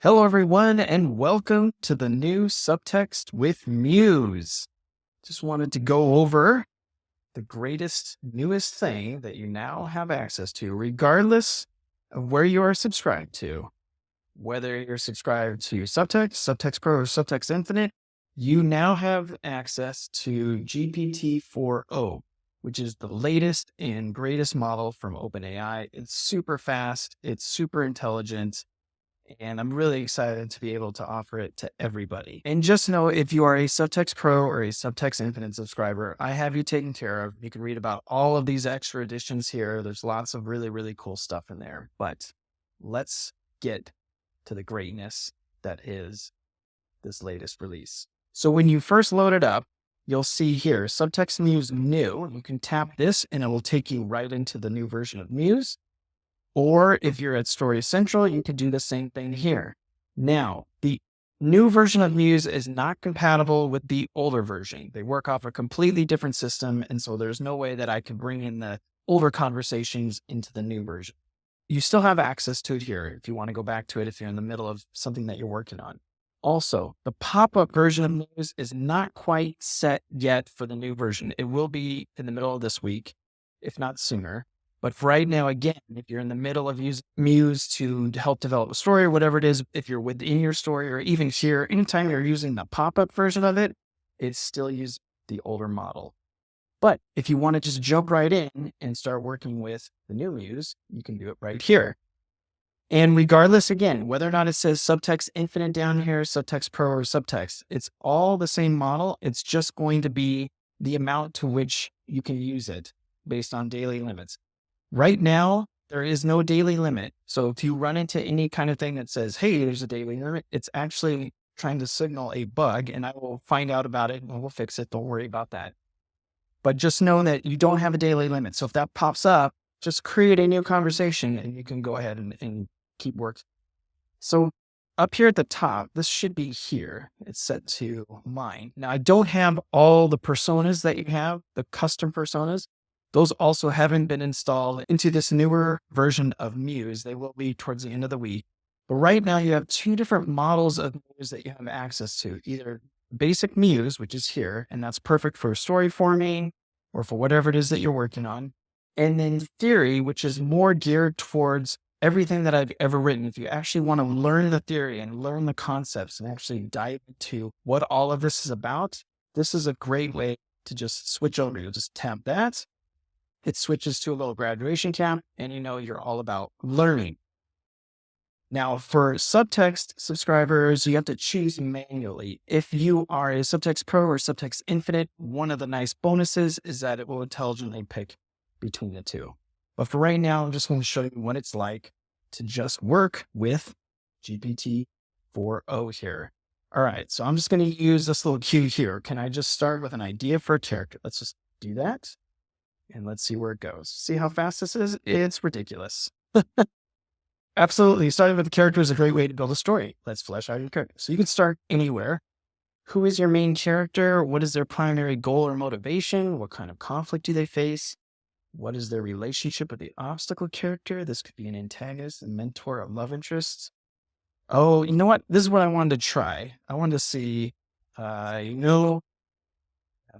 Hello, everyone, and welcome to the new Subtext with Muse. Just wanted to go over the greatest, newest thing that you now have access to, regardless of where you are subscribed to. Whether you're subscribed to Subtxt, Subtxt Pro, or Subtxt Infinite, you now have access to GPT-4 O, which is the latest and greatest model from OpenAI. It's super fast, it's super intelligent, and I'm really excited to be able to offer it to everybody. And just know, if you are a Subtxt Pro or a Subtxt Infinite subscriber, I have you taken care of. You can read about all of these extra additions here. There's lots of really, really cool stuff in there. But let's get to the greatness that is this latest release. So when you first load it up, you'll see here, Subtxt Muse New. You can tap this and it will take you right into the new version of Muse. Or if you're at Story Central, you can do the same thing here. Now, the new version of Muse is not compatible with the older version. They work off a completely different system, and so there's no way that I can bring in the older conversations into the new version. You still have access to it here if you want to go back to it if you're in the middle of something that you're working on. Also, the pop-up version of Muse is not quite set yet for the new version. It will be in the middle of this week, if not sooner. But for right now, again, if you're in the middle of using Muse to help develop a story or whatever it is, if you're within your story or even here, anytime you're using the pop-up version of it, it's still using the older model. But if you want to just jump right in and start working with the new Muse, you can do it right here. And regardless, again, whether or not it says Subtxt Infinite down here, Subtxt Pro, or Subtxt, it's all the same model. It's just going to be the amount to which you can use it based on daily limits. Right now, there is no daily limit. So if you run into any kind of thing that says, hey, there's a daily limit, it's actually trying to signal a bug, and I will find out about it and we'll fix it. Don't worry about that. But just know that you don't have a daily limit. So if that pops up, just create a new conversation and you can go ahead and keep working. So up here at the top, this should be here. It's set to mine. Now, I don't have all the personas that you have, the custom personas. Those also haven't been installed into this newer version of Muse. They will be towards the end of the week. But right now you have two different models of Muse that you have access to. Either basic Muse, which is here, and that's perfect for story forming or for whatever it is that you're working on. And then theory, which is more geared towards everything that I've ever written. If you actually want to learn the theory and learn the concepts and actually dive into what all of this is about, this is a great way to just switch over. You'll just tap that. It switches to a little graduation cap, and you're all about learning. Now, for Subtxt subscribers, you have to choose manually. If you are a Subtxt Pro or Subtxt Infinite, one of the nice bonuses is that it will intelligently pick between the two. But for right now, I'm just going to show you what it's like to just work with GPT-4 O here. All right, so I'm just going to use this little cue here. Can I just start with an idea for a character? Let's just do that. And let's see where it goes. See how fast this is? It's ridiculous. Absolutely. Starting with the character is a great way to build a story. Let's flesh out your character. So you can start anywhere. Who is your main character? What is their primary goal or motivation? What kind of conflict do they face? What is their relationship with the obstacle character? This could be an antagonist, a mentor, a love interest. Oh, you know what? This is what I wanted to try. I wanted to see, a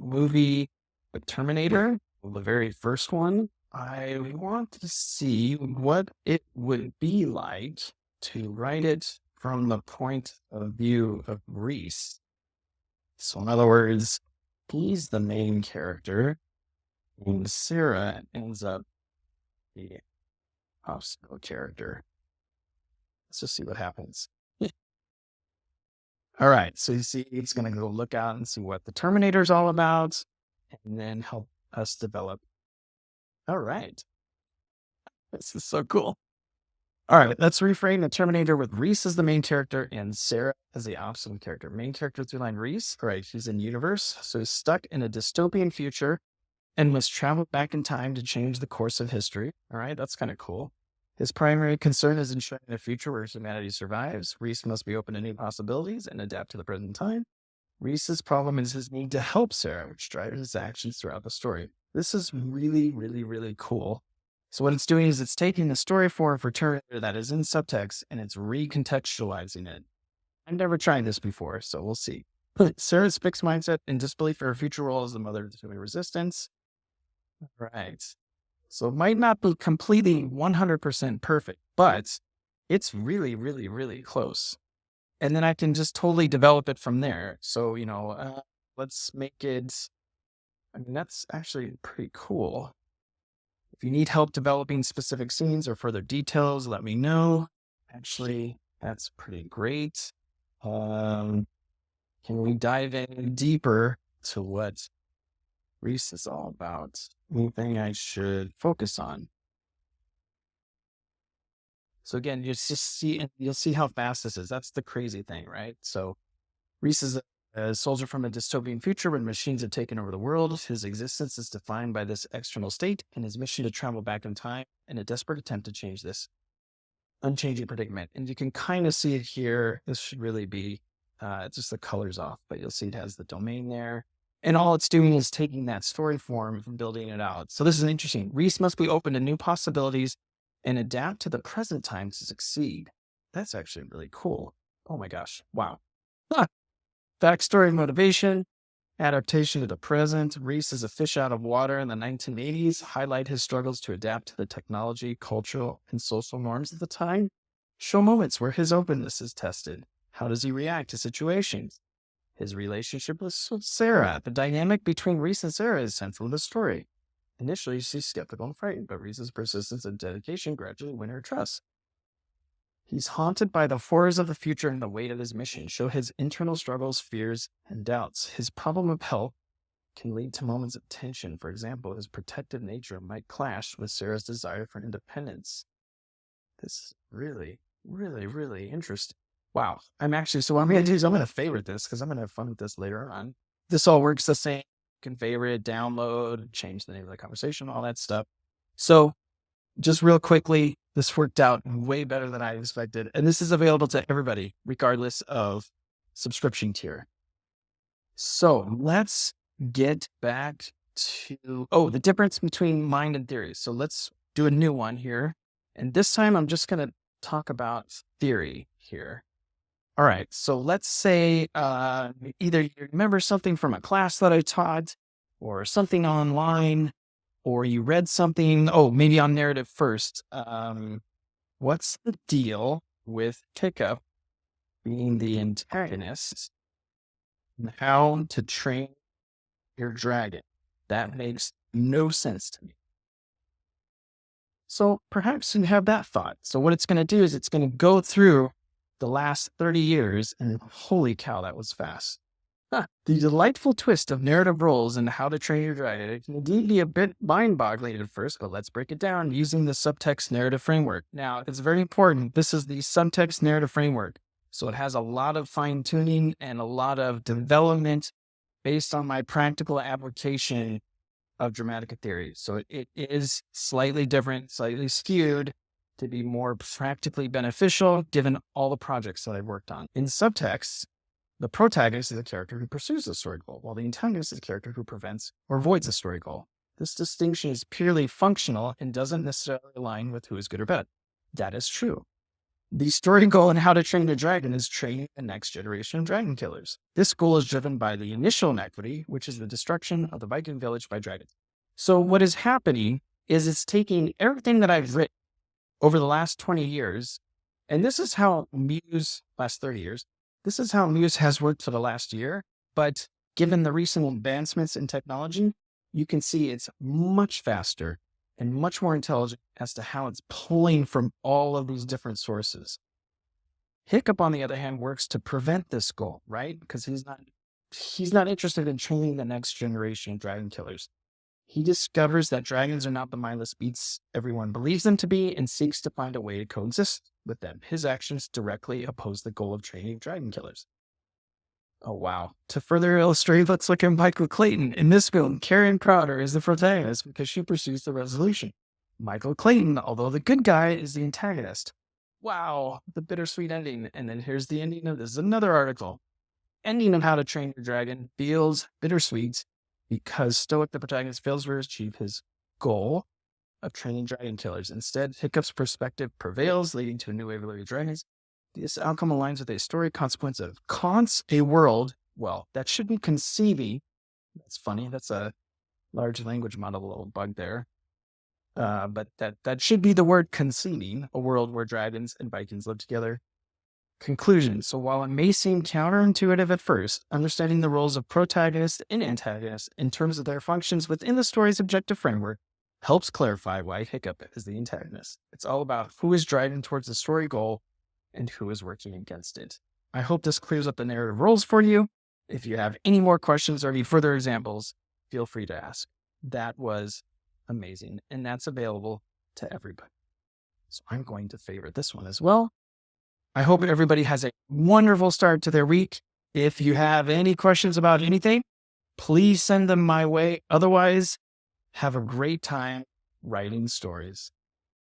movie, The Terminator. The very first one, I want to see what it would be like to write it from the point of view of Reese. So in other words, he's the main character, and Sarah ends up the obstacle character. Let's just see what happens. All right, so you see, it's going to go look out and see what the Terminator is all about, and then help us develop. All right. This is so cool. All right, let's reframe the Terminator with Reese as the main character and Sarah as the obstacle character. Main character through line Reese. All right, she's in universe, so he's stuck in a dystopian future and must travel back in time to change the course of history. All right, that's kind of cool. His primary concern is ensuring a future where humanity survives. Reese must be open to new possibilities and adapt to the present time. Reese's problem is his need to help Sarah, which drives his actions throughout the story. This is really, really, really cool. So what it's doing is it's taking the story form for Terminator that is in subtext and it's recontextualizing it. I've never tried this before, so we'll see. Sarah's fixed mindset and disbelief for her future role as the mother to resistance. Right. So it might not be completely 100% perfect, but it's really, really, really close. And then I can just totally develop it from there. So, let's make it, that's actually pretty cool. If you need help developing specific scenes or further details, let me know. Actually, that's pretty great. Can we dive in deeper to what Reese is all about? Anything I should focus on? So again, you'll see how fast this is. That's the crazy thing, right? So Reese is a soldier from a dystopian future when machines have taken over the world. His existence is defined by this external state and his mission to travel back in time in a desperate attempt to change this unchanging predicament. And you can kind of see it here. This should really be just the colors off, but you'll see it has the domain there. And all it's doing is taking that story form and building it out. So this is interesting. Reese must be open to new possibilities and adapt to the present time to succeed. That's actually really cool. Oh my gosh. Wow. Backstory and motivation, adaptation to the present. Reese is a fish out of water in the 1980s, highlight his struggles to adapt to the technology, cultural, and social norms of the time. Show moments where his openness is tested. How does he react to situations? His relationship with Sarah. The dynamic between Reese and Sarah is central to the story. Initially, she's skeptical and frightened, but Reese's persistence and dedication gradually win her trust. He's haunted by the horrors of the future and the weight of his mission. Show his internal struggles, fears, and doubts. His problem of health can lead to moments of tension. For example, his protective nature might clash with Sarah's desire for independence. This is really, really, really interesting. Wow. So what I'm going to do is I'm going to favorite this because I'm going to have fun with this later on. This all works the same. You can favorite, download, change the name of the conversation, all that stuff. So just real quickly, this worked out way better than I expected. And this is available to everybody, regardless of subscription tier. So let's get back to, the difference between mind and theory. So let's do a new one here. And this time I'm just going to talk about theory here. All right. So let's say either you remember something from a class that I taught or something online, or you read something, maybe on narrative first. What's the deal with Pickup being the antagonist and how to train your dragon? That makes no sense to me. So perhaps you have that thought. So what it's going to do is it's going to go through the last 30 years and holy cow, that was fast. The delightful twist of narrative roles and how to train your dragon. It can indeed be a bit mind-boggling at first, but let's break it down using the Subtxt narrative framework. Now, it's very important. This is the Subtxt narrative framework. So it has a lot of fine-tuning and a lot of development based on my practical application of dramatic theory. So it is slightly different, slightly skewed to be more practically beneficial given all the projects that I've worked on. In Subtxt, the protagonist is the character who pursues the story goal, while the antagonist is the character who prevents or avoids the story goal. This distinction is purely functional and doesn't necessarily align with who is good or bad. That is true. The story goal in How to Train Your Dragon is training the next generation of dragon killers. This goal is driven by the initial inequity, which is the destruction of the Viking village by dragons. So what is happening is it's taking everything that I've written over the last 20 years, and this is how Muse, last 30 years, this is how Muse has worked for the last year, but given the recent advancements in technology, you can see it's much faster and much more intelligent as to how it's pulling from all of these different sources. Hiccup, on the other hand, works to prevent this goal, right? Because he's not interested in training the next generation of dragon killers. He discovers that dragons are not the mindless beasts everyone believes them to be and seeks to find a way to coexist with them. His actions directly oppose the goal of training dragon killers. Oh, wow. To further illustrate, let's look at Michael Clayton. In this film, Karen Crowder is the protagonist because she pursues the resolution. Michael Clayton, although the good guy, is the antagonist. Wow, the bittersweet ending. And then here's the ending of this. Is another article. Ending of How to Train Your Dragon feels bittersweet because Stoic, the protagonist, fails to achieve his goal of training dragon killers. Instead, Hiccup's perspective prevails, leading to a new wave of living dragons. This outcome aligns with a story consequence of a world, well, that shouldn't conceive. That's funny. That's a large language model little bug there. But that should be the word conceiving, a world where dragons and Vikings live together. Conclusion. So while it may seem counterintuitive at first, understanding the roles of protagonist and antagonist in terms of their functions within the story's objective framework helps clarify why Hiccup is the antagonist. It's all about who is driving towards the story goal and who is working against it. I hope this clears up the narrative roles for you. If you have any more questions or any further examples, feel free to ask. That was amazing, and that's available to everybody. So I'm going to favorite this one as well. I hope everybody has a wonderful start to their week. If you have any questions about anything, please send them my way. Otherwise, have a great time writing stories.